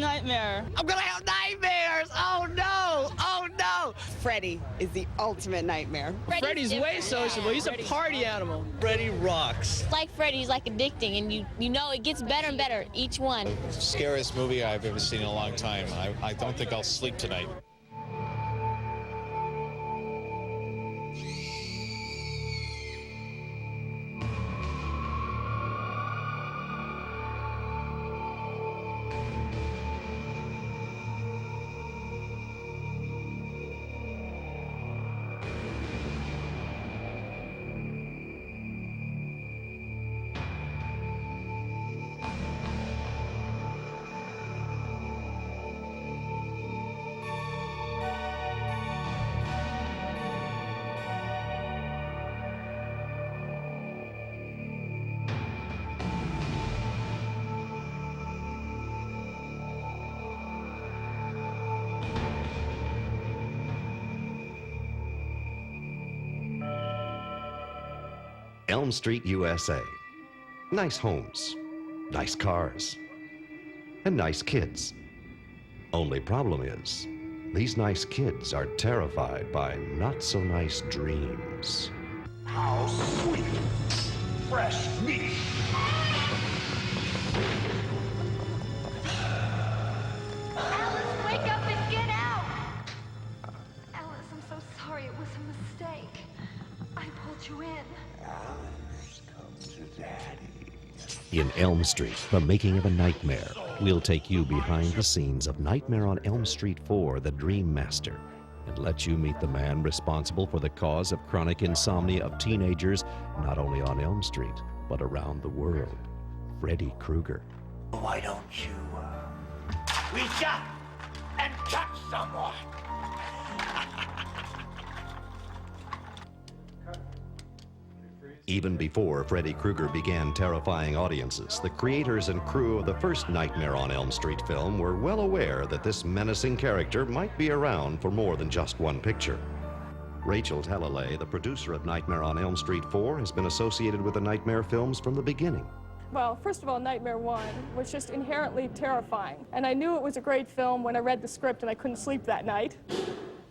nightmare. I'm gonna have nightmares! Oh no! Oh no! Freddy is the ultimate nightmare. Freddy's way sociable. He's a party animal. Freddy rocks. Like Freddy's like addicting, and you know it gets better and better each one. Scariest movie I've ever seen in a long time. I don't think I'll sleep tonight. Elm Street, USA. Nice homes, nice cars, and nice kids. Only problem is, these nice kids are terrified by not-so-nice dreams. How sweet, fresh meat. Alice, wake up and get out! Alice, I'm so sorry. It was a mistake. I pulled you in. Alice, come to Daddy. In Elm Street, The Making of a Nightmare, we'll take you behind the scenes of Nightmare on Elm Street 4, The Dream Master, and let you meet the man responsible for the cause of chronic insomnia of teenagers, not only on Elm Street, but around the world, Freddy Krueger. Why don't you reach up and touch someone? Even before Freddy Krueger began terrifying audiences, the creators and crew of the first Nightmare on Elm Street film were well aware that this menacing character might be around for more than just one picture. Rachel Talalay, the producer of Nightmare on Elm Street 4, has been associated with the Nightmare films from the beginning. Well, first of all, Nightmare 1 was just inherently terrifying. And I knew it was a great film when I read the script and I couldn't sleep that night.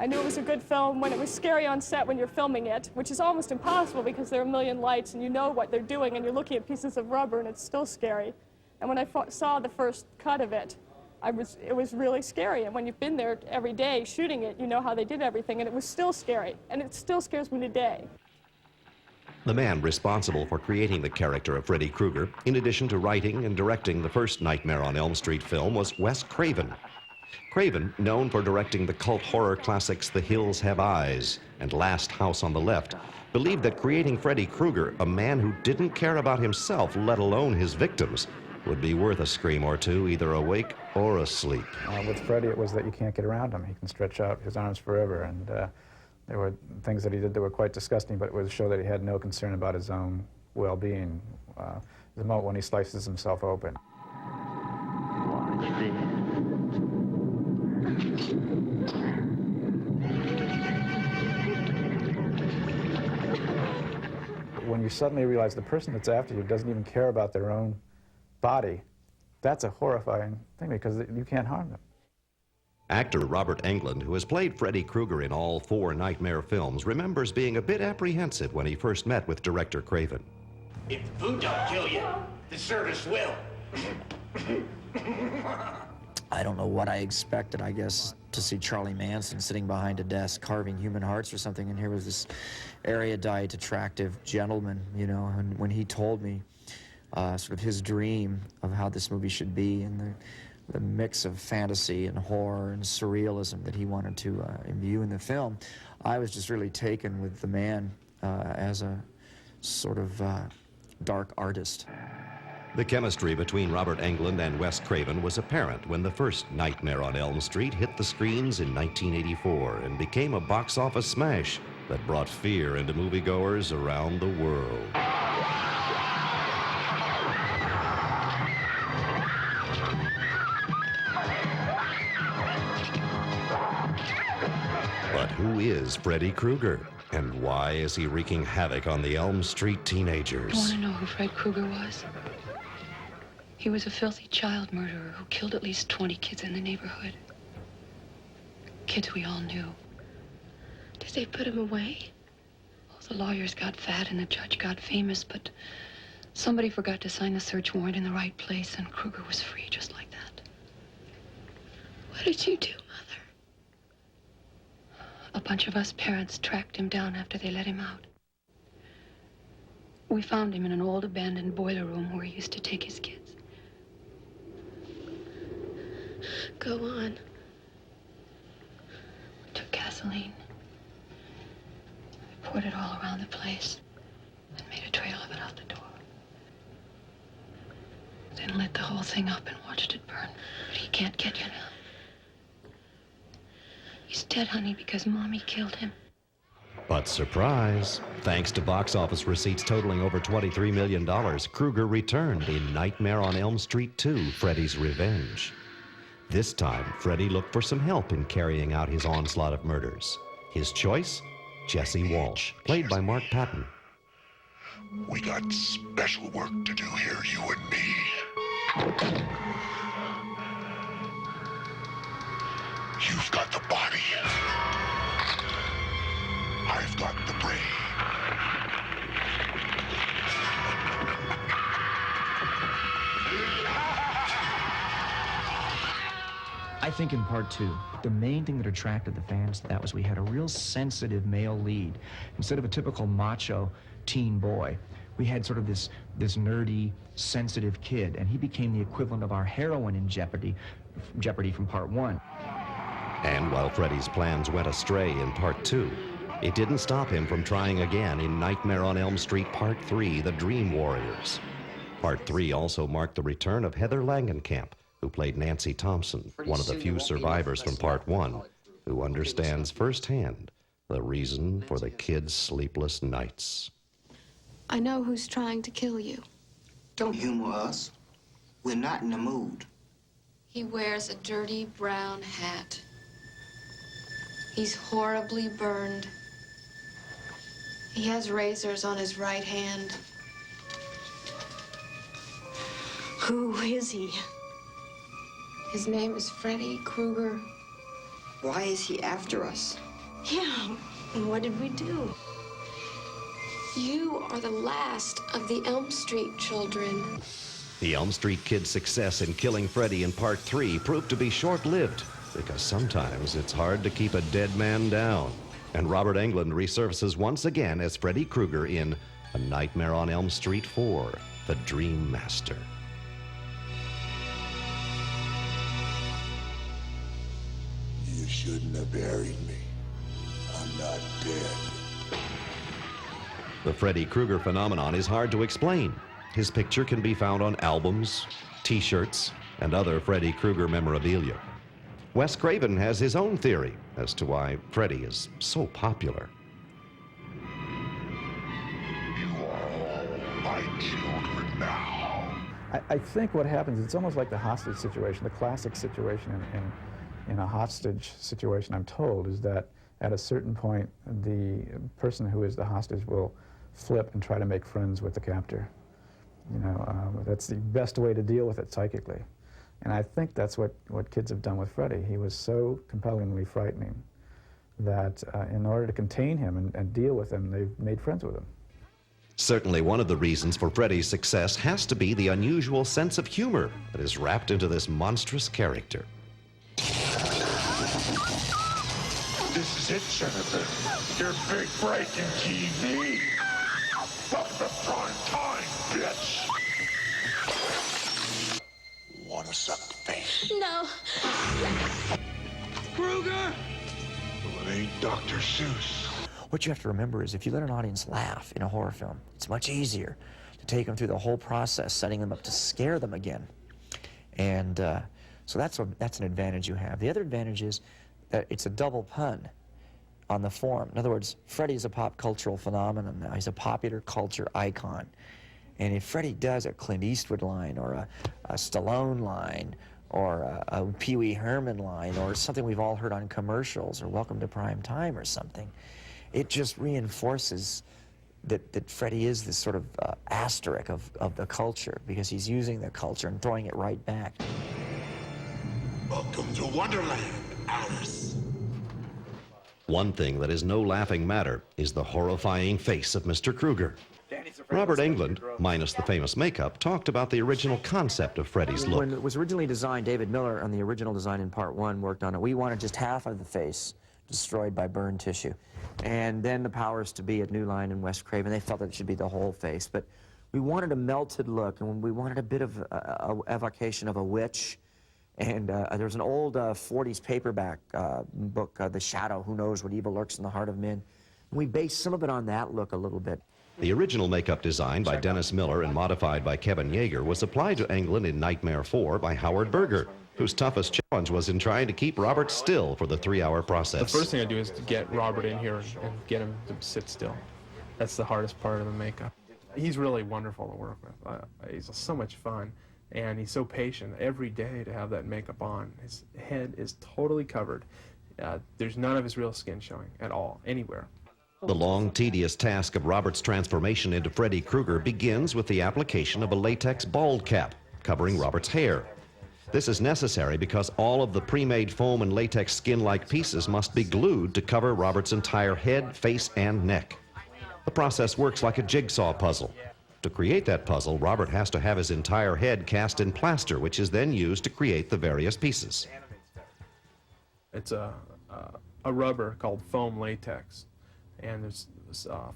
I knew it was a good film when it was scary on set when you're filming it, which is almost impossible because there are a million lights and you know what they're doing and you're looking at pieces of rubber and it's still scary. And when I saw the first cut of it, it was really scary. And when you've been there every day shooting it, you know how they did everything, and it was still scary. And it still scares me today. The man responsible for creating the character of Freddy Krueger, in addition to writing and directing the first Nightmare on Elm Street film, was Wes Craven. Craven, known for directing the cult horror classics The Hills Have Eyes and Last House on the Left, believed that creating Freddy Krueger, a man who didn't care about himself, let alone his victims, would be worth a scream or two, either awake or asleep. With Freddy, it was that you can't get around him. He can stretch out his arms forever, and there were things that he did that were quite disgusting, but it would show that he had no concern about his own well-being. The moment when he slices himself open. Watch this. When you suddenly realize the person that's after you doesn't even care about their own body, that's a horrifying thing because you can't harm them. Actor Robert Englund, who has played Freddy Krueger in all 4 Nightmare films, remembers being a bit apprehensive when he first met with director Craven. If the food don't kill you, the service will. I don't know what I expected, I guess, to see Charlie Manson sitting behind a desk carving human hearts or something, and here was this erudite, attractive gentleman, you know, and when he told me sort of his dream of how this movie should be and the mix of fantasy and horror and surrealism that he wanted to imbue in the film, I was just really taken with the man as a sort of dark artist. The chemistry between Robert Englund and Wes Craven was apparent when the first Nightmare on Elm Street hit the screens in 1984 and became a box office smash that brought fear into moviegoers around the world. But who is Freddy Krueger? And why is he wreaking havoc on the Elm Street teenagers? You want to know who Fred Krueger was? He was a filthy child murderer who killed at least 20 kids in the neighborhood. Kids we all knew. Did they put him away? Well, the lawyers got fat and the judge got famous, but somebody forgot to sign the search warrant in the right place, and Kruger was free just like that. What did you do, Mother? A bunch of us parents tracked him down after they let him out. We found him in an old abandoned boiler room where he used to take his kids. Go on. We took gasoline. We poured it all around the place and made a trail of it out the door. Then lit the whole thing up and watched it burn. But he can't get you now. He's dead, honey, because Mommy killed him. But surprise, thanks to box office receipts totaling over $23 million, Kruger returned in Nightmare on Elm Street 2, Freddy's Revenge. This time, Freddy looked for some help in carrying out his onslaught of murders. His choice? Jesse Walsh, played by Mark Patton. We got special work to do here, you and me. You've got the body. I've got the brain. I think in part 2, the main thing that attracted the fans to that was we had a real sensitive male lead. Instead of a typical macho teen boy, we had sort of this nerdy, sensitive kid, and he became the equivalent of our heroine in Jeopardy from part 1. And while Freddy's plans went astray in part 2, it didn't stop him from trying again in Nightmare on Elm Street Part 3, The Dream Warriors. Part 3 also marked the return of Heather Langenkamp, who played Nancy Thompson, one of the few survivors from Part 1, who understands firsthand the reason for the kids' sleepless nights. I know who's trying to kill you. Don't humor us. We're not in the mood. He wears a dirty brown hat. He's horribly burned. He has razors on his right hand. Who is he? His name is Freddy Krueger. Why is he after us? Yeah, and what did we do? You are the last of the Elm Street children. The Elm Street Kid's success in killing Freddy in Part 3 proved to be short-lived, because sometimes it's hard to keep a dead man down. And Robert Englund resurfaces once again as Freddy Krueger in A Nightmare on Elm Street 4, The Dream Master. You shouldn't have buried me. I'm not dead. The Freddy Krueger phenomenon is hard to explain. His picture can be found on albums, T-shirts, and other Freddy Krueger memorabilia. Wes Craven has his own theory as to why Freddy is so popular. You are all my children now. I think what happens, it's almost like the hostage situation, the classic situation in a hostage situation, I'm told, is that at a certain point, the person who is the hostage will flip and try to make friends with the captor. You know, that's the best way to deal with it psychically. And I think that's what kids have done with Freddy. He was so compellingly frightening that in order to contain him and deal with him, they've made friends with him. Certainly one of the reasons for Freddy's success has to be the unusual sense of humor that is wrapped into this monstrous character. This is it, Jennifer. Your big break in TV. Welcome to prime time, bitch. Wanna suck the face? No. Krueger! Well, it ain't Dr. Seuss. What you have to remember is if you let an audience laugh in a horror film, it's much easier to take them through the whole process, setting them up to scare them again. And so that's an advantage you have. The other advantage is that it's a double pun on the form. In other words, Freddy's a pop cultural phenomenon now. He's a popular culture icon. And if Freddy does a Clint Eastwood line or a Stallone line or a Pee Wee Herman line or something we've all heard on commercials or Welcome to Prime Time or something, it just reinforces that Freddy is this sort of asterisk of the culture, because he's using the culture and throwing it right back. Welcome to Wonderland, Alice. One thing that is no laughing matter is the horrifying face of Mr. Krueger. Robert Englund, minus the famous makeup, talked about the original concept of Freddy's look. When it was originally designed, David Miller, on the original design in part 1, worked on it. We wanted just half of the face destroyed by burned tissue. And then the powers to be at New Line and Wes Craven, they felt that it should be the whole face. But we wanted a melted look, and we wanted a bit of evocation of a witch. And there's an old 40s paperback book, The Shadow, Who Knows What Evil Lurks in the Heart of Men. And we based some of it on that look a little bit. The original makeup design by Dennis Miller and modified by Kevin Yeager was applied to Englund in Nightmare 4 by Howard Berger, whose toughest challenge was in trying to keep Robert still for the 3-hour process. The first thing I do is to get Robert in here and get him to sit still. That's the hardest part of the makeup. He's really wonderful to work with. He's so much fun, and he's so patient every day to have that makeup on. His head is totally covered. There's none of his real skin showing at all, anywhere. The long, tedious task of Robert's transformation into Freddy Krueger begins with the application of a latex bald cap covering Robert's hair. This is necessary because all of the pre-made foam and latex skin-like pieces must be glued to cover Robert's entire head, face, and neck. The process works like a jigsaw puzzle. To create that puzzle, Robert has to have his entire head cast in plaster, which is then used to create the various pieces. It's a rubber called foam latex, and there's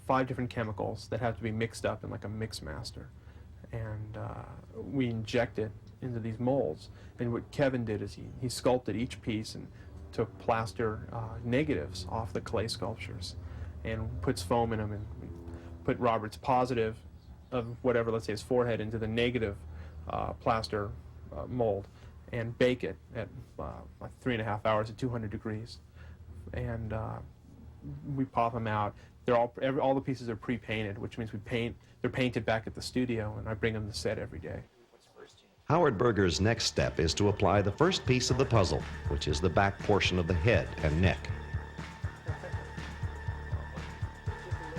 5 different chemicals that have to be mixed up in like a mix master, and we inject it into these molds. And what Kevin did is he sculpted each piece and took plaster negatives off the clay sculptures and puts foam in them, and we put Robert's positive of whatever, let's say his forehead, into the negative plaster mold and bake it at like 3.5 hours at 200 degrees. And we pop them out. They're all the pieces are pre-painted, which means they're painted back at the studio, and I bring them to set every day. Howard Berger's next step is to apply the first piece of the puzzle, which is the back portion of the head and neck.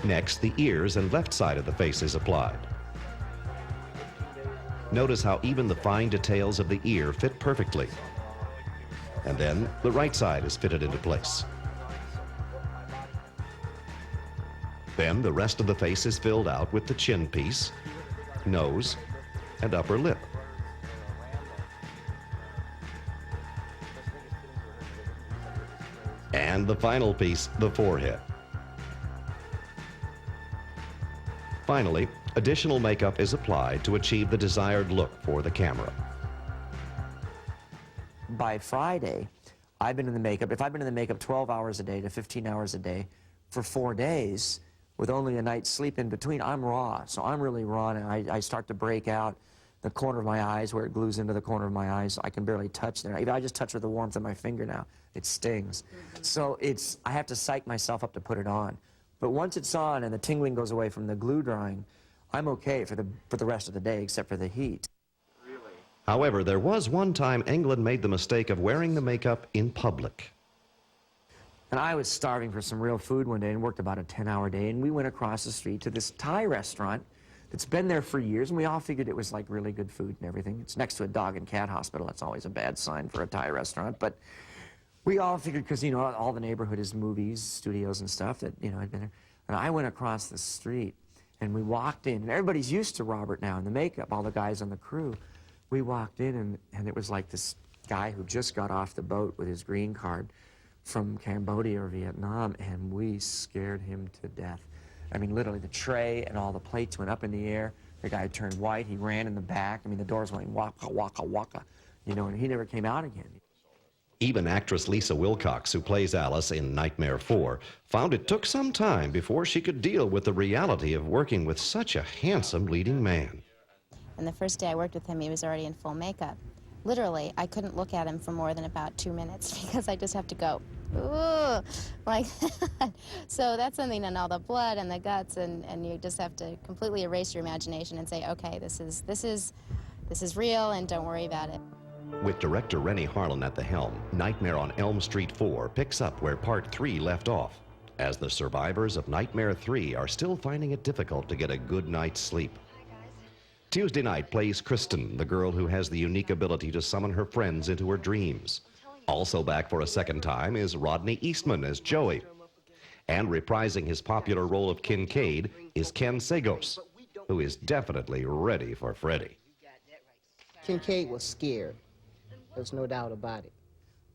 Next, the ears and left side of the face is applied. Notice how even the fine details of the ear fit perfectly. And then the right side is fitted into place. Then the rest of the face is filled out with the chin piece, nose, and upper lip. And the final piece, the forehead. Finally, additional makeup is applied to achieve the desired look for the camera. By Friday, I've been in the makeup, if I've been in the makeup 12 hours a day to 15 hours a day for 4 days, with only a night's sleep in between, I'm raw. So I'm really raw, and I start to break out the corner of my eyes where it glues into the corner of my eyes. I can barely touch there. Even I just touch with the warmth of my finger now. It stings. So I have to psych myself up to put it on. But once it's on and the tingling goes away from the glue drying, I'm okay for the rest of the day, except for the heat. However, there was one time Englund made the mistake of wearing the makeup in public. And I was starving for some real food one day and worked about a 10-hour day, and we went across the street to this Thai restaurant that's been there for years, and we all figured it was like really good food and everything. It's next to a dog and cat hospital. That's always a bad sign for a Thai restaurant, but we all figured, because, you know, all the neighborhood is movies, studios and stuff, that, you know, I'd been there. And I went across the street, and we walked in, and everybody's used to Robert now in the makeup, all the guys on the crew. We walked in, and it was like this guy who just got off the boat with his green card from Cambodia or Vietnam, and we scared him to death. I mean, literally, the tray and all the plates went up in the air. The guy turned white. He ran in the back. I mean, the doors went waka, waka, waka, you know, and he never came out again. Even actress Lisa Wilcox, who plays Alice in Nightmare 4, found it took some time before she could deal with the reality of working with such a handsome leading man. And the first day I worked with him, he was already in full makeup. Literally, I couldn't look at him for more than about 2 minutes because I just have to go, ooh, like that. So that's something, and all the blood and the guts, and you just have to completely erase your imagination and say, okay, this is real, and don't worry about it. With director Rennie Harlin at the helm, Nightmare on Elm Street 4 picks up where Part 3 left off. as the survivors of Nightmare 3 are still finding it difficult to get a good night's sleep. Tuesday night plays Kristen, the girl who has the unique ability to summon her friends into her dreams. Also back for a second time is Rodney Eastman as Joey. And reprising his popular role of Kincaid is Ken Sagos, who is definitely ready for Freddy. Kincaid was scared. There's no doubt about it.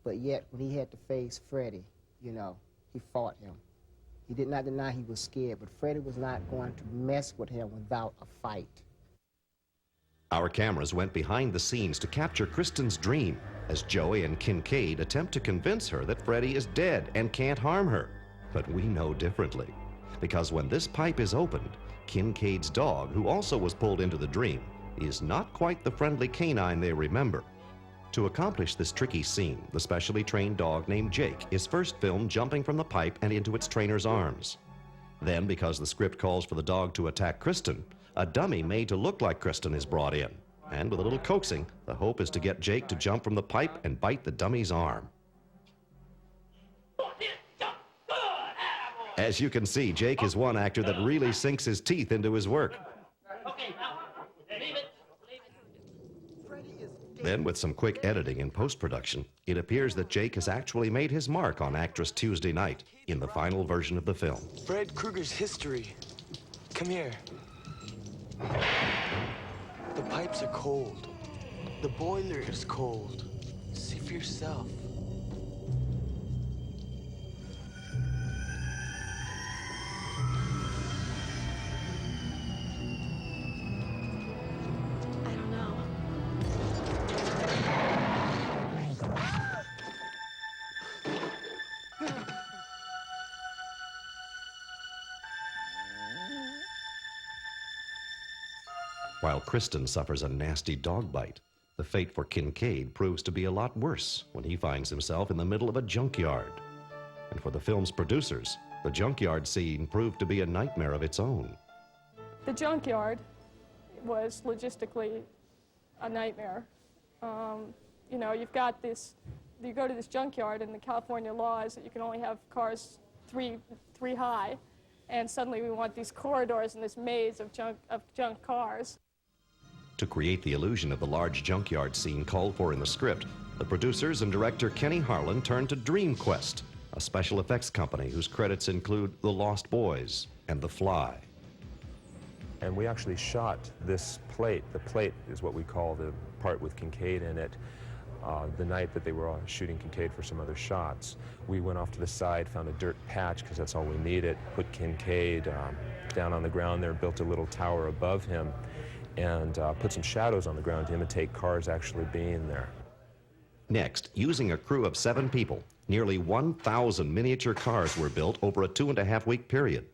But yet, when he had to face Freddy, you know, he fought him. He did not deny he was scared, but Freddy was not going to mess with him without a fight. Our cameras went behind the scenes to capture Kristen's dream as Joey and Kincaid attempt to convince her that Freddy is dead and can't harm her. But we know differently, because when this pipe is opened, Kincaid's dog, who also was pulled into the dream, is not quite the friendly canine they remember. To accomplish this tricky scene, the specially trained dog named Jake is first filmed jumping from the pipe and into its trainer's arms. Then, because the script calls for the dog to attack Kristen, a dummy made to look like Kristen is brought in. And with a little coaxing, the hope is to get Jake to jump from the pipe and bite the dummy's arm. As you can see, Jake is one actor that really sinks his teeth into his work. Then, with some quick editing and post-production, it appears that Jake has actually made his mark on actress Tuesday Night in the final version of the film. Fred Krueger's history. Come here. The pipes are cold. The boiler is cold. See for yourself. While Kristen suffers a nasty dog bite, the fate for Kincaid proves to be a lot worse when he finds himself in the middle of a junkyard. And for the film's producers, the junkyard scene proved to be a nightmare of its own. The junkyard was logistically a nightmare. You know, you've got this, you go to this junkyard and the California law is that you can only have cars three high, and suddenly we want these corridors and this maze of junk cars. To create the illusion of the large junkyard scene called for in the script, the producers and director Kenny Harlan turned to DreamQuest, a special effects company whose credits include The Lost Boys and The Fly. And we actually shot this plate. The plate is what we call the part with Kincaid in it. The night that they were shooting Kincaid for some other shots, we went off to the side, found a dirt patch because that's all we needed, put Kincaid down on the ground there, built a little tower above him, and put some shadows on the ground to imitate cars actually being there. Next, using a crew of 7 people, nearly 1,000 miniature cars were built over a 2.5-week period.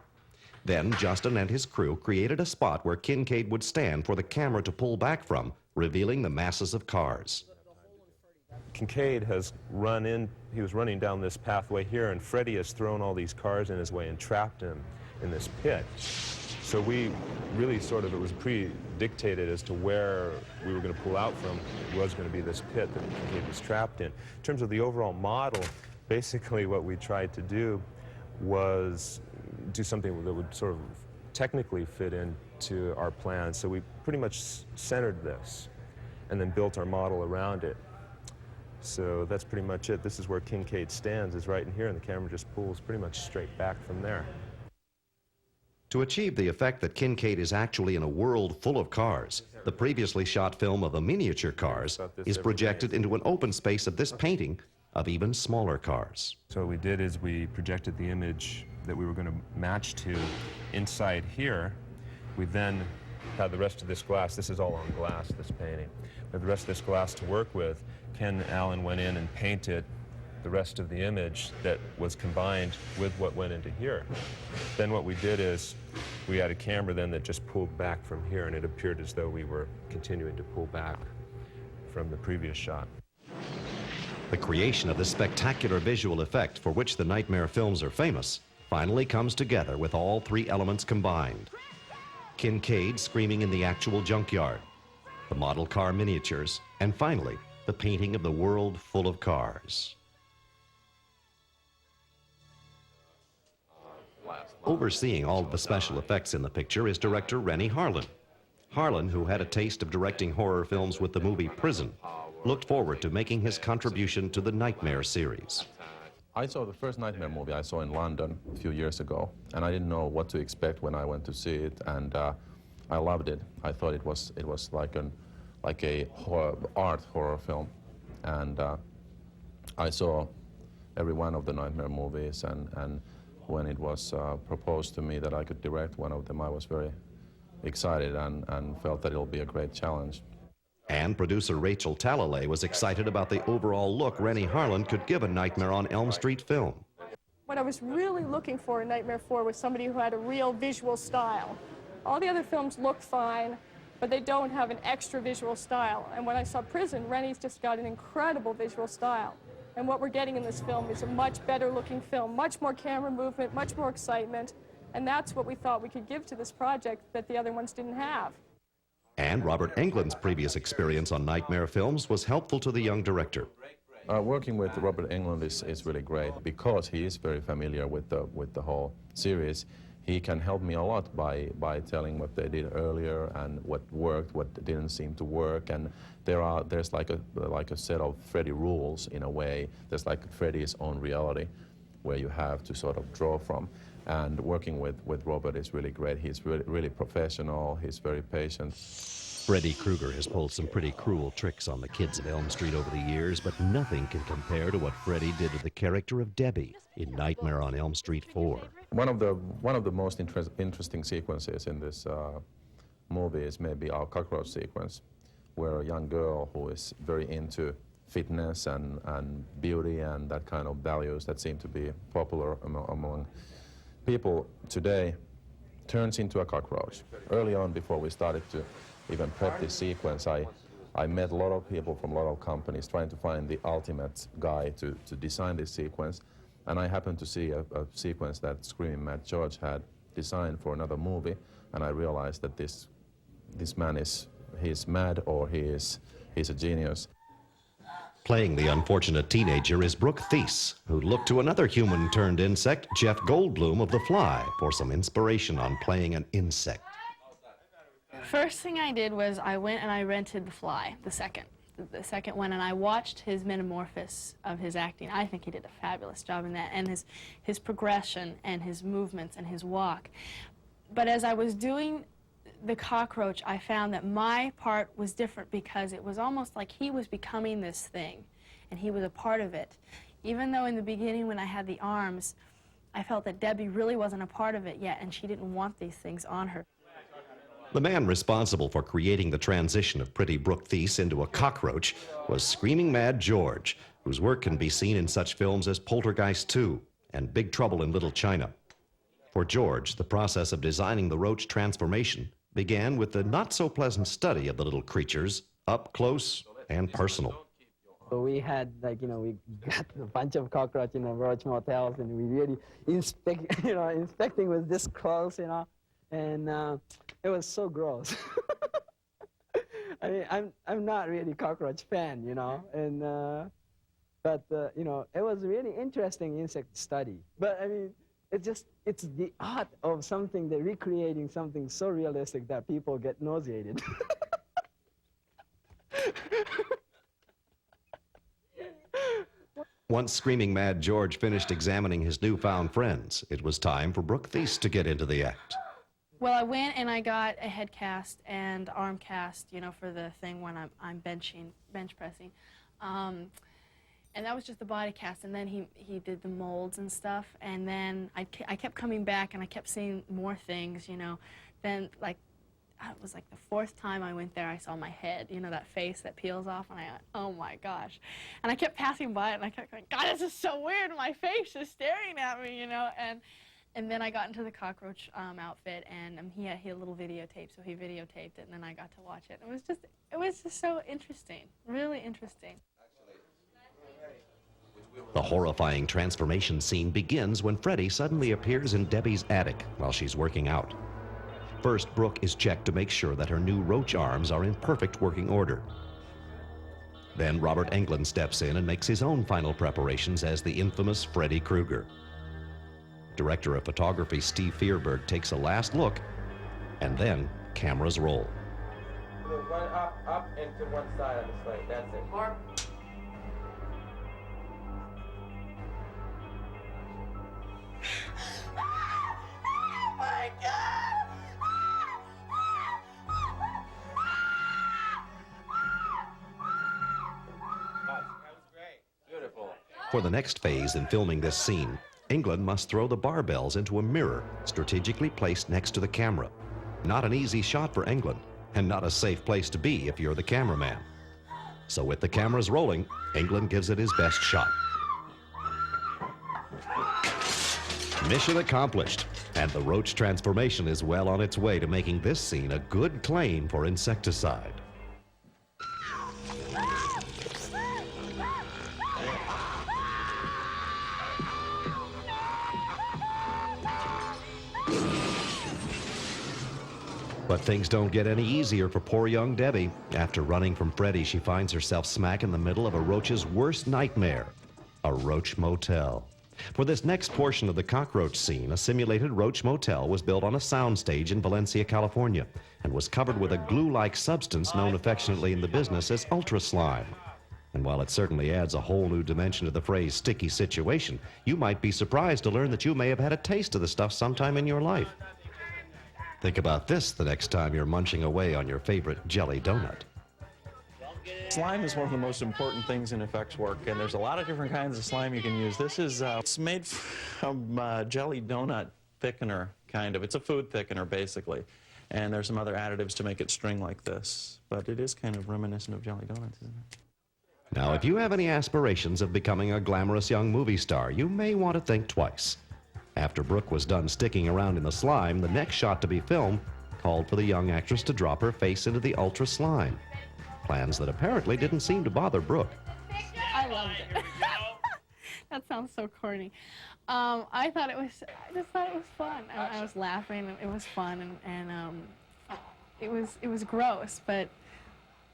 Then Justin and his crew created a spot where Kincaid would stand for the camera to pull back from, revealing the masses of cars. Kincaid has run in, he was running down this pathway here, and Freddy has thrown all these cars in his way and trapped him in this pit. So we really sort of, it was pre-dictated as to where we were going to pull out from. It was going to be this pit that Kincaid was trapped in. In terms of the overall model, basically what we tried to do was do something that would sort of technically fit into our plan. So we pretty much centered this and then built our model around it. So that's pretty much it. This is where Kincaid stands, is right in here, and the camera just pulls pretty much straight back from there. To achieve the effect that Kincaid is actually in a world full of cars, the previously shot film of the miniature cars is projected into an open space of this painting of even smaller cars. So what we did is we projected the image that we were going to match to inside here. We then had the rest of this glass. This is all on glass, this painting. We had the rest of this glass to work with. Ken Allen went in and painted the rest of the image that was combined with what went into here. Then what we did is we had a camera then that just pulled back from here, and it appeared as though we were continuing to pull back from the previous shot. The creation of this spectacular visual effect for which the Nightmare films are famous finally comes together with all 3 elements combined. Kincaid screaming in the actual junkyard, the model car miniatures, and finally, the painting of the world full of cars. Overseeing all of the special effects in the picture is director Renny Harlin. Harlin, who had a taste of directing horror films with the movie Prison, looked forward to making his contribution to the Nightmare series. I saw the first Nightmare movie I saw in London a few years ago, and I didn't know what to expect when I went to see it, and I loved it. I thought it was like a art horror film, and I saw every one of the Nightmare movies, and when it was proposed to me that I could direct one of them, I was very excited and felt that it'll be a great challenge. And producer Rachel Talalay was excited about the overall look Renny Harlin could give a Nightmare on Elm Street film. What I was really looking for in Nightmare 4 was somebody who had a real visual style. All the other films look fine, but they don't have an extra visual style. And when I saw Prison, Renny's just got an incredible visual style. And what we're getting in this film is a much better looking film, much more camera movement, much more excitement. And that's what we thought we could give to this project that the other ones didn't have. And Robert Englund's previous experience on Nightmare films was helpful to the young director. Working with Robert Englund is really great because he is very familiar with the whole series. He can help me a lot by telling what they did earlier and what worked, what didn't seem to work. And there's like a set of Freddy rules in a way. There's like Freddy's own reality where you have to sort of draw from. And working with Robert is really great. He's really professional. He's very patient. Freddy Krueger has pulled some pretty cruel tricks on the kids of Elm Street over the years, but nothing can compare to what Freddy did to the character of Debbie in Nightmare on Elm Street 4. One of the most interesting sequences in this movie is maybe our cockroach sequence, where a young girl who is very into fitness and beauty and that kind of values that seem to be popular among people today turns into a cockroach. Early on, before we started to even prep this sequence, I met a lot of people from a lot of companies trying to find the ultimate guy to design this sequence. And I happened to see a sequence that Screaming Mad George had designed for another movie, and I realized that this man he's mad or he's a genius. Playing the unfortunate teenager is Brooke Thies, who looked to another human-turned-insect, Jeff Goldblum of The Fly, for some inspiration on playing an insect. First thing I did was I went and I rented The Fly, the second one, and I watched his metamorphosis of his acting. I think he did a fabulous job in that, and his progression and his movements and his walk. But as I was doing the cockroach, I found that my part was different because it was almost like he was becoming this thing, and he was a part of it. Even though in the beginning when I had the arms, I felt that Debbie really wasn't a part of it yet, and she didn't want these things on her. The man responsible for creating the transition of pretty Brooke Thies into a cockroach was Screaming Mad George, whose work can be seen in such films as Poltergeist 2 and Big Trouble in Little China. For George, the process of designing the roach transformation began with the not-so-pleasant study of the little creatures, up close and personal. So we had, we got a bunch of cockroach in the roach motels, and we really inspecting was this close, and it was so gross. I mean, I'm not really cockroach fan, and but it was really interesting insect study. But I mean, it's the art of something, that recreating something so realistic that people get nauseated. Once Screaming Mad George finished examining his newfound friends, it was time for Brooke Thies to get into the act. Well, I went and I got a head cast and arm cast, for the thing when I'm bench pressing. And that was just the body cast, and then he did the molds and stuff, and then I kept coming back and I kept seeing more things, Then, it was like the fourth time I went there, I saw my head, that face that peels off, and I went, oh my gosh. And I kept passing by it, and I kept going, God, this is so weird, my face is staring at me, And then I got into the cockroach outfit, and he had a little videotape, so he videotaped it, and then I got to watch it. It was just so interesting, really interesting. The horrifying transformation scene begins when Freddy suddenly appears in Debbie's attic while she's working out. First, Brooke is checked to make sure that her new roach arms are in perfect working order. Then Robert Englund steps in and makes his own final preparations as the infamous Freddy Krueger. Director of photography Steve Fierberg takes a last look, and then cameras roll. Run up and to one side of the slate. That's it. Mark. Oh my God! Beautiful. For the next phase in filming this scene, Englund must throw the barbells into a mirror strategically placed next to the camera. Not an easy shot for Englund, and not a safe place to be if you're the cameraman. So with the cameras rolling, Englund gives it his best shot. Mission accomplished, and the roach transformation is well on its way to making this scene a good claim for insecticide. But things don't get any easier for poor young Debbie. After running from Freddy, she finds herself smack in the middle of a roach's worst nightmare, a roach motel. For this next portion of the cockroach scene, a simulated roach motel was built on a soundstage in Valencia, California, and was covered with a glue-like substance known affectionately in the business as ultra slime. And while it certainly adds a whole new dimension to the phrase sticky situation, you might be surprised to learn that you may have had a taste of the stuff sometime in your life. Think about this the next time you're munching away on your favorite jelly donut. Slime is one of the most important things in effects work, and there's a lot of different kinds of slime you can use. This is it's made from jelly donut thickener, kind of. It's a food thickener, basically. And there's some other additives to make it string like this. But it is kind of reminiscent of jelly donuts, isn't it? Now, if you have any aspirations of becoming a glamorous young movie star, you may want to think twice. After Brooke was done sticking around in the slime, the next shot to be filmed called for the young actress to drop her face into the ultra slime. Plans that apparently didn't seem to bother Brooke. I loved it. That sounds so corny. I just thought it was fun. I was laughing, and it was fun, and it was gross, but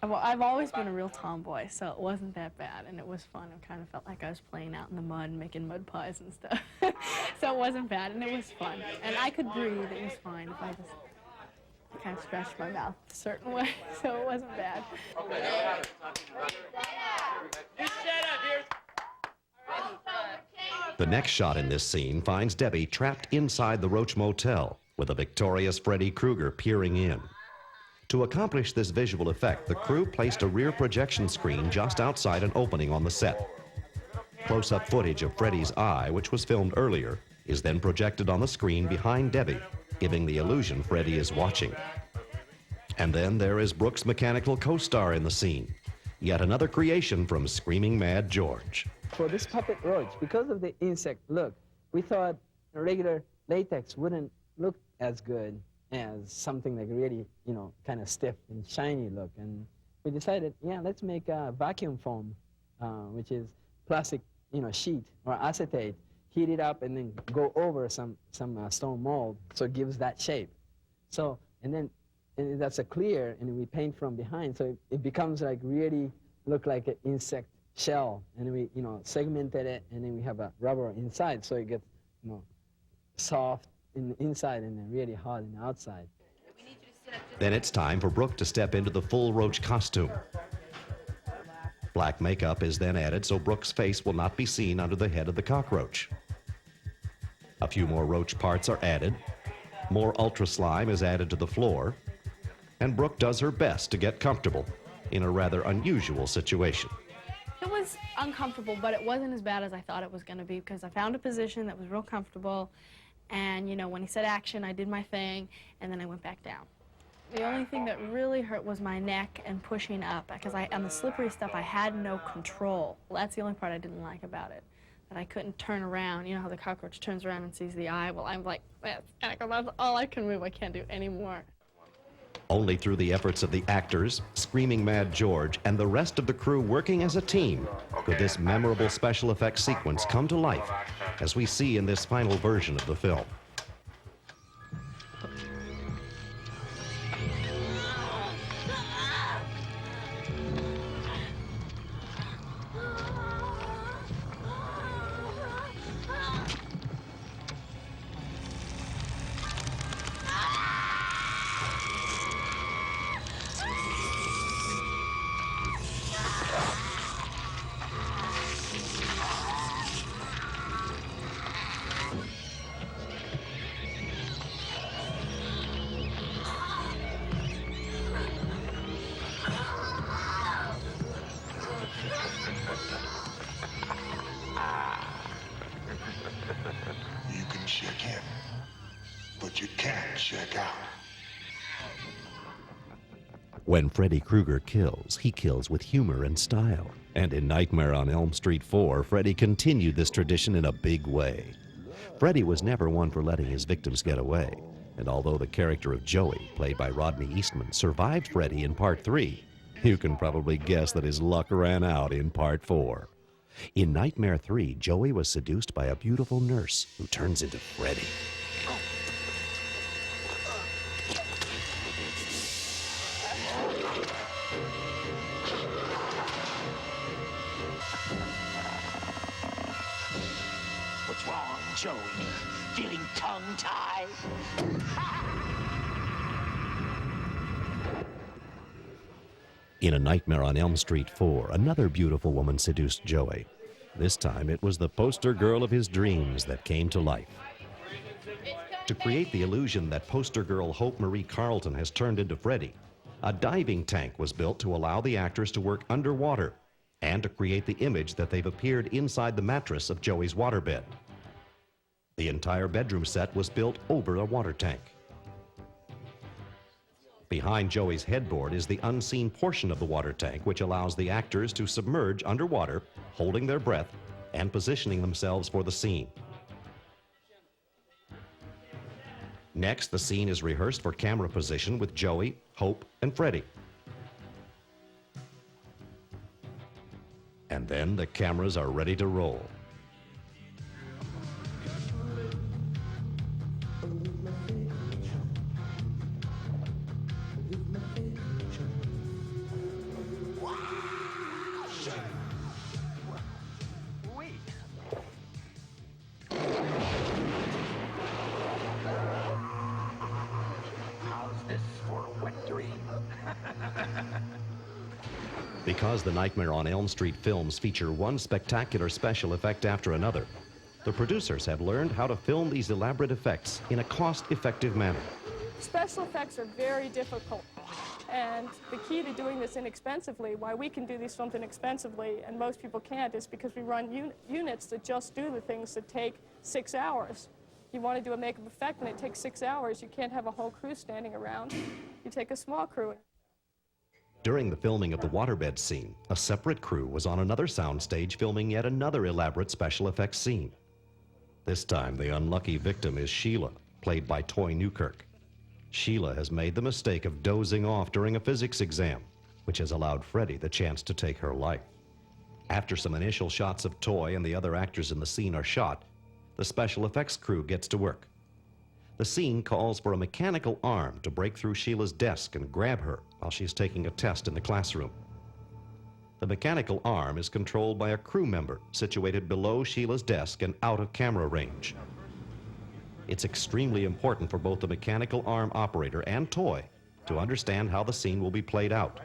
I've always been a real tomboy, so it wasn't that bad, and it was fun. I kind of felt like I was playing out in the mud, making mud pies and stuff. So it wasn't bad, and it was fun. And I could breathe, it was fine if I just kind of scratched my mouth a certain way, so it wasn't bad. The next shot in this scene finds Debbie trapped inside the Roach Motel with a victorious Freddy Krueger peering in. To accomplish this visual effect, the crew placed a rear projection screen just outside an opening on the set. Close-up footage of Freddy's eye, which was filmed earlier, is then projected on the screen behind Debbie, giving the illusion Freddy is watching. And then there is Brooke's mechanical co-star in the scene, yet another creation from Screaming Mad George. For this puppet roach, because of the insect look, we thought regular latex wouldn't look as good as something like really, you know, kind of stiff and shiny look. And we decided, yeah, let's make a vacuum foam, which is plastic, you know, sheet or acetate, heat it up and then go over some stone mold, so it gives that shape. So, and that's a clear, and we paint from behind, so it becomes like really look like an insect shell, and we, you know, segmented it, and then we have a rubber inside, so it gets, you know, soft in the inside and then really hard in the outside. Then it's time for Brooke to step into the full roach costume. Black makeup is then added so Brooke's face will not be seen under the head of the cockroach. A few more roach parts are added, more ultra slime is added to the floor, and Brooke does her best to get comfortable in a rather unusual situation. It was uncomfortable, but it wasn't as bad as I thought it was going to be, because I found a position that was real comfortable, and, you know, when he said action, I did my thing, and then I went back down. The only thing that really hurt was my neck and pushing up, because on the slippery stuff, I had no control. Well, that's the only part I didn't like about it, that I couldn't turn around. You know how the cockroach turns around and sees the eye? Well, I'm like, that's all I can move. I can't do any more. Only through the efforts of the actors, Screaming Mad George, and the rest of the crew working as a team could this memorable special effects sequence come to life, as we see in this final version of the film. you can't check out. When Freddy Krueger kills, he kills with humor and style. And in Nightmare on Elm Street 4, Freddy continued this tradition in a big way. Freddy was never one for letting his victims get away. And although the character of Joey, played by Rodney Eastman, survived Freddy in Part 3, you can probably guess that his luck ran out in Part 4. In Nightmare 3, Joey was seduced by a beautiful nurse who turns into Freddy. What's wrong, Joey? Feeling tongue-tied? In A Nightmare on Elm Street 4, another beautiful woman seduced Joey. This time it was the poster girl of his dreams that came to life. To create the illusion that poster girl Hope Marie Carlton has turned into Freddy, a diving tank was built to allow the actors to work underwater and to create the image that they've appeared inside the mattress of Joey's waterbed. The entire bedroom set was built over a water tank. Behind Joey's headboard is the unseen portion of the water tank, which allows the actors to submerge underwater, holding their breath and positioning themselves for the scene. Next, the scene is rehearsed for camera position with Joey, Hope, and Freddy. And then the cameras are ready to roll. Because the Nightmare on Elm Street films feature one spectacular special effect after another, the producers have learned how to film these elaborate effects in a cost-effective manner. Special effects are very difficult, and the key to doing this inexpensively, why we can do these films inexpensively and most people can't, is because we run units that just do the things that take 6 hours. You want to do a makeup effect and it takes 6 hours, you can't have a whole crew standing around. You take a small crew. During the filming of the waterbed scene, a separate crew was on another soundstage filming yet another elaborate special effects scene. This time, the unlucky victim is Sheila, played by Toy Newkirk. Sheila has made the mistake of dozing off during a physics exam, which has allowed Freddy the chance to take her life. After some initial shots of Toy and the other actors in the scene are shot, the special effects crew gets to work. The scene calls for a mechanical arm to break through Sheila's desk and grab her while she's taking a test in the classroom. The mechanical arm is controlled by a crew member situated below Sheila's desk and out of camera range. It's extremely important for both the mechanical arm operator and Toy to understand how the scene will be played out.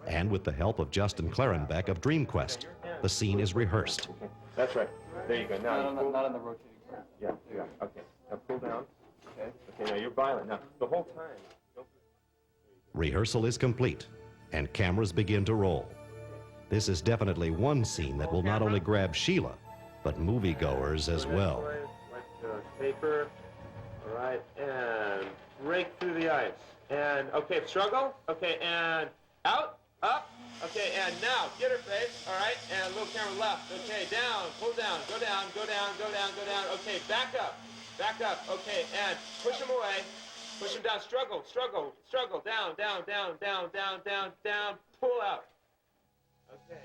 And with the help of Justin Clarenbeck of DreamQuest, the scene is rehearsed. That's right. There you go. Now Not on the rotating part. Yeah, yeah. Okay. Now pull down. Okay. Okay, now you're violent. Now, the whole time. Rehearsal is complete, and cameras begin to roll. This is definitely one scene that will not only grab Sheila, but moviegoers as well. Paper. All right, and break through the ice. And, okay, struggle. Okay, and out, up. Okay, and now, get her face. All right, and a little camera left. Okay, down, pull down, go down, go down, go down, go down. Okay, back up. Back up. Okay, and push him away. Push him down. Struggle, struggle, struggle. Down, down, down, down, down, down, down. Pull out. Okay.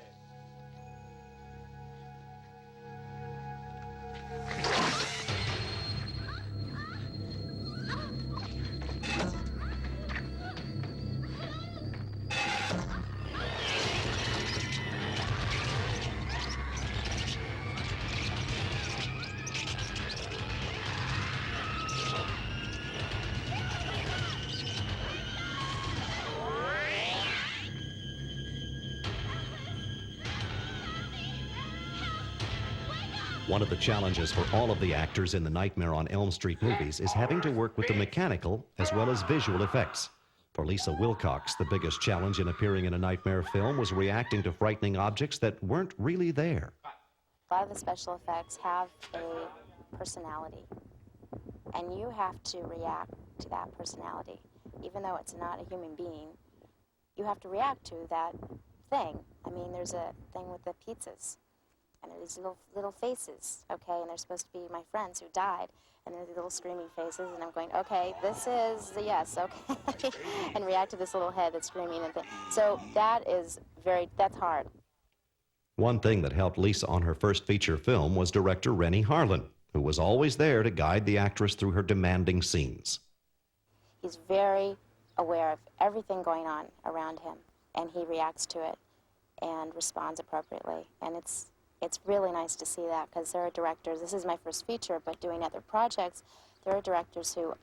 One of the challenges for all of the actors in the Nightmare on Elm Street movies is having to work with the mechanical as well as visual effects. For Lisa Wilcox, the biggest challenge in appearing in a Nightmare film was reacting to frightening objects that weren't really there. A lot of the special effects have a personality. and you have to react to that personality. Even though it's not a human being, you have to react to that thing. I mean, there's a thing with the pizzas, and these little faces, okay, and they're supposed to be my friends who died, and they're the little screaming faces, and I'm going, okay, this is the yes, okay, and react to this little head that's screaming and so that's hard. One thing that helped Lisa on her first feature film was director Rennie Harlin, who was always there to guide the actress through her demanding scenes. He's very aware of everything going on around him, and he reacts to it and responds appropriately, and it's really nice to see that, because there are directors, this is my first feature, but doing other projects, there are directors who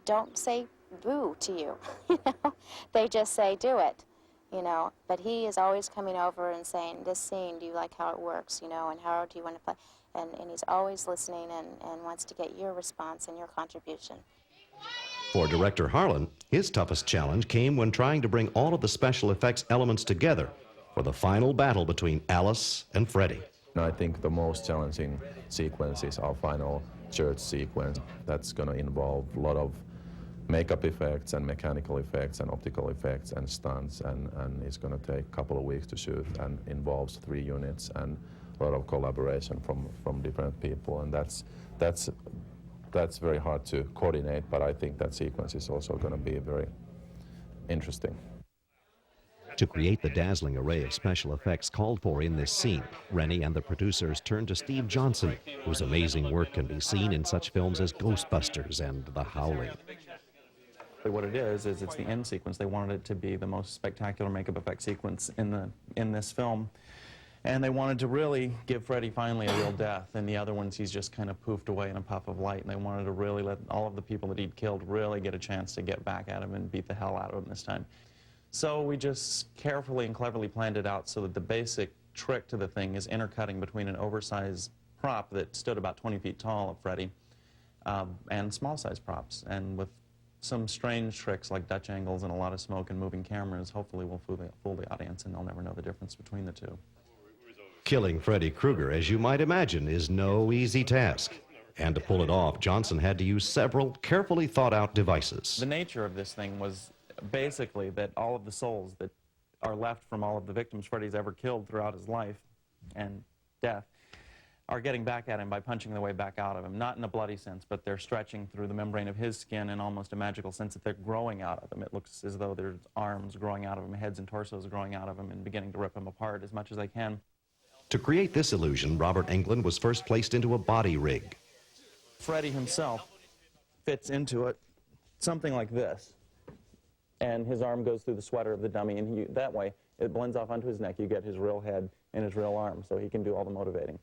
don't say boo to you, you know, they just say do it, you know, but he is always coming over and saying, this scene, do you like how it works, you know, and how do you want to play, and he's always listening and wants to get your response and your contribution. For director Harlin, his toughest challenge came when trying to bring all of the special effects elements together for the final battle between Alice and Freddy. I think the most challenging sequence is our final church sequence. That's going to involve a lot of makeup effects and mechanical effects and optical effects and stunts, and it's going to take a couple of weeks to shoot, and involves 3 units and a lot of collaboration from different people, and that's very hard to coordinate, but I think that sequence is also going to be very interesting. To create the dazzling array of special effects called for in this scene, Rennie and the producers turned to Steve Johnson, whose amazing work can be seen in such films as Ghostbusters and The Howling. What it is it's the end sequence. They wanted it to be the most spectacular makeup effect sequence in this film. And they wanted to really give Freddy finally a real death, and the other ones he's just kind of poofed away in a puff of light, and they wanted to really let all of the people that he'd killed really get a chance to get back at him and beat the hell out of him this time. So we just carefully and cleverly planned it out so that the basic trick to the thing is intercutting between an oversized prop that stood about 20 feet tall of Freddy and small-sized props, and with some strange tricks like Dutch angles and a lot of smoke and moving cameras, hopefully we'll fool the audience and they'll never know the difference between the two. Killing Freddy Krueger, as you might imagine, is no easy task. And to pull it off, Johnson had to use several carefully thought-out devices. The nature of this thing was basically that all of the souls that are left from all of the victims Freddy's ever killed throughout his life and death are getting back at him by punching their way back out of him. Not in a bloody sense, but they're stretching through the membrane of his skin in almost a magical sense that they're growing out of him. It looks as though there's arms growing out of him, heads and torsos growing out of him, and beginning to rip him apart as much as they can. To create this illusion, Robert Englund was first placed into a body rig. Freddy himself fits into it, something like this. And his arm goes through the sweater of the dummy, and that way it blends off onto his neck. You get his real head and his real arm, so he can do all the motivating.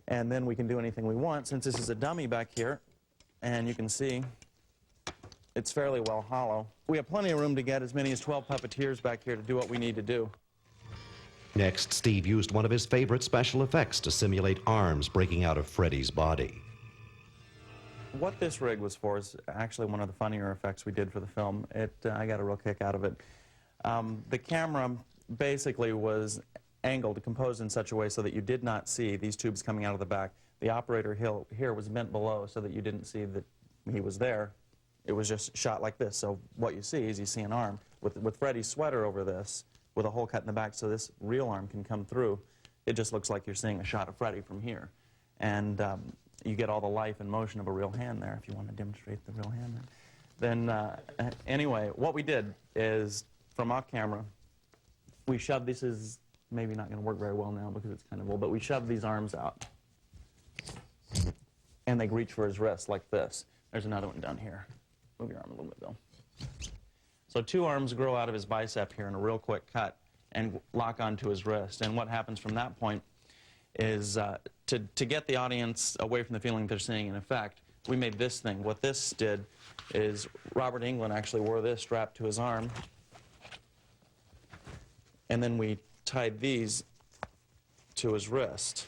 And then we can do anything we want, since this is a dummy back here, and you can see it's fairly well hollow. We have plenty of room to get as many as 12 puppeteers back here to do what we need to do. Next, Steve used one of his favorite special effects to simulate arms breaking out of Freddy's body. What this rig was for is actually one of the funnier effects we did for the film. I got a real kick out of it. The camera basically was angled, composed in such a way so that you did not see these tubes coming out of the back. The operator here was bent below so that you didn't see that he was there. It was just shot like this. So what you see is you see an arm with Freddy's sweater over this, with a hole cut in the back so this real arm can come through. It just looks like you're seeing a shot of Freddy from here. And you get all the life and motion of a real hand there, if you want to demonstrate the real hand there. Then, anyway, what we did is, from off camera, we shoved, this is maybe not going to work very well now because it's kind of old, but we shoved these arms out. And they reach for his wrist like this. There's another one down here. Move your arm a little bit, Bill. So 2 arms grow out of his bicep here in a real quick cut and lock onto his wrist. And what happens from that point is to get the audience away from the feeling they're seeing an effect, we made this thing. What this did is Robert Englund actually wore this strapped to his arm, and then we tied these to his wrist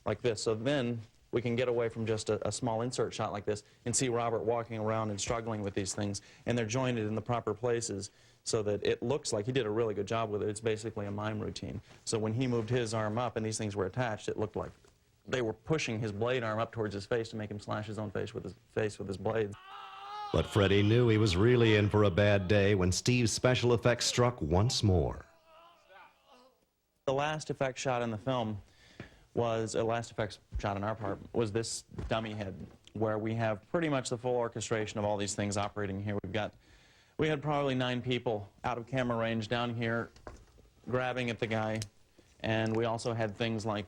like this. So then we can get away from just a small insert shot like this and see Robert walking around and struggling with these things, and they're jointed in the proper places so that it looks like he did a really good job with it. It's basically a mime routine. So when he moved his arm up and these things were attached, it looked like they were pushing his blade arm up towards his face to make him slash his own face with his blade. But Freddy knew he was really in for a bad day when Steve's special effects struck once more. The last effect shot in the film was, last effects shot on our part, was this dummy head, where we have pretty much the full orchestration of all these things operating here. We had probably 9 people out of camera range down here grabbing at the guy, and we also had things like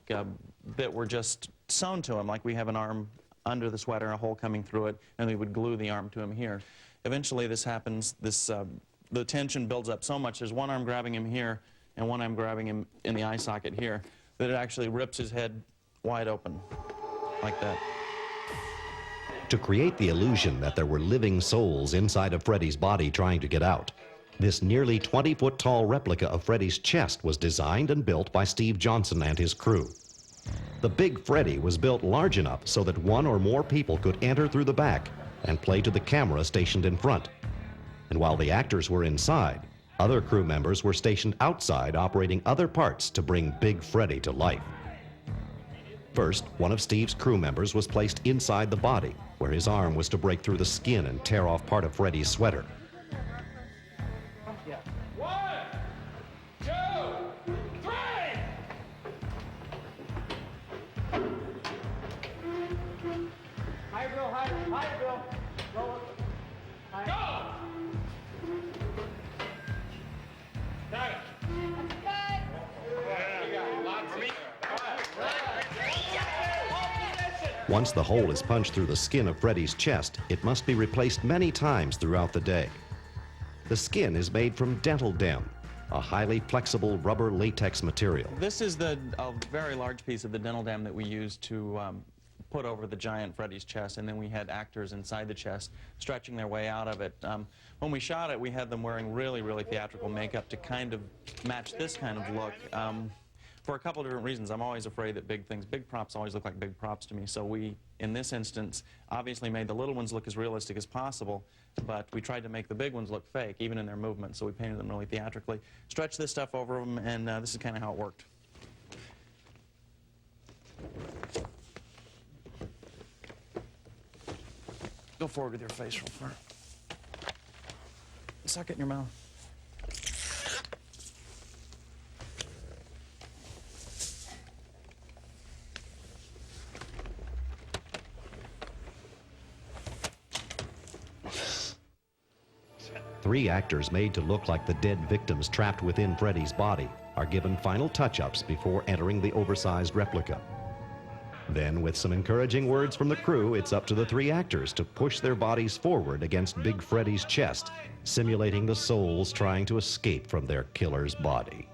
that were just sewn to him, like we have an arm under the sweater, a hole coming through it, and we would glue the arm to him here. Eventually this happens, the tension builds up so much, there's one arm grabbing him here and one arm grabbing him in the eye socket here, that it actually rips his head wide open, like that. To create the illusion that there were living souls inside of Freddy's body trying to get out, this nearly 20-foot-tall replica of Freddy's chest was designed and built by Steve Johnson and his crew. The Big Freddy was built large enough so that one or more people could enter through the back and play to the camera stationed in front. And while the actors were inside, other crew members were stationed outside operating other parts to bring Big Freddy to life. First, one of Steve's crew members was placed inside the body, where his arm was to break through the skin and tear off part of Freddy's sweater. Once the hole is punched through the skin of Freddy's chest, it must be replaced many times throughout the day. The skin is made from dental dam, a highly flexible rubber latex material. This is a very large piece of the dental dam that we used to put over the giant Freddy's chest, and then we had actors inside the chest stretching their way out of it. When we shot it, we had them wearing really, really theatrical makeup to kind of match this kind of look. For a couple of different reasons. I'm always afraid that big props always look like big props to me. So we, in this instance, obviously made the little ones look as realistic as possible, but we tried to make the big ones look fake, even in their movements. So we painted them really theatrically, stretched this stuff over them, and this is kind of how it worked. Go forward with your face real far. Suck it in your mouth. Three actors made to look like the dead victims trapped within Freddy's body are given final touch-ups before entering the oversized replica. Then, with some encouraging words from the crew, it's up to the three actors to push their bodies forward against Big Freddy's chest, simulating the souls trying to escape from their killer's body.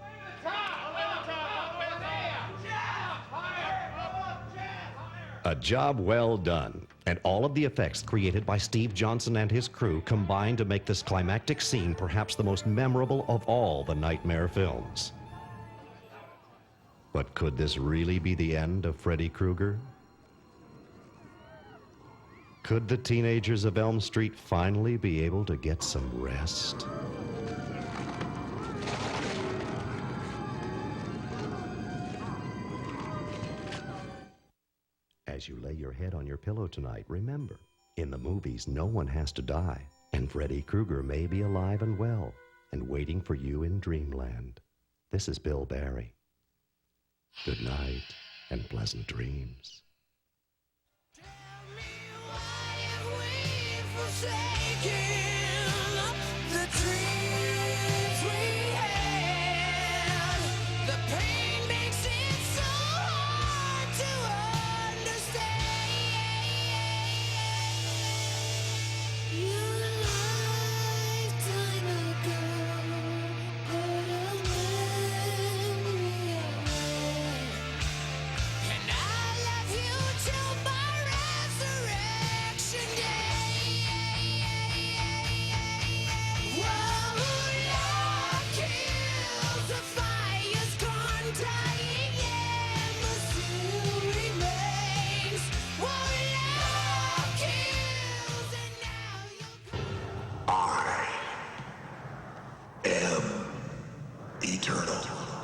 A job well done, and all of the effects created by Steve Johnson and his crew combined to make this climactic scene perhaps the most memorable of all the Nightmare films. But could this really be the end of Freddy Krueger? Could the teenagers of Elm Street finally be able to get some rest? As you lay your head on your pillow tonight, remember, in the movies, no one has to die, and Freddy Krueger may be alive and well and waiting for you in dreamland. This is Bill Barry. Good night and pleasant dreams. Eternal.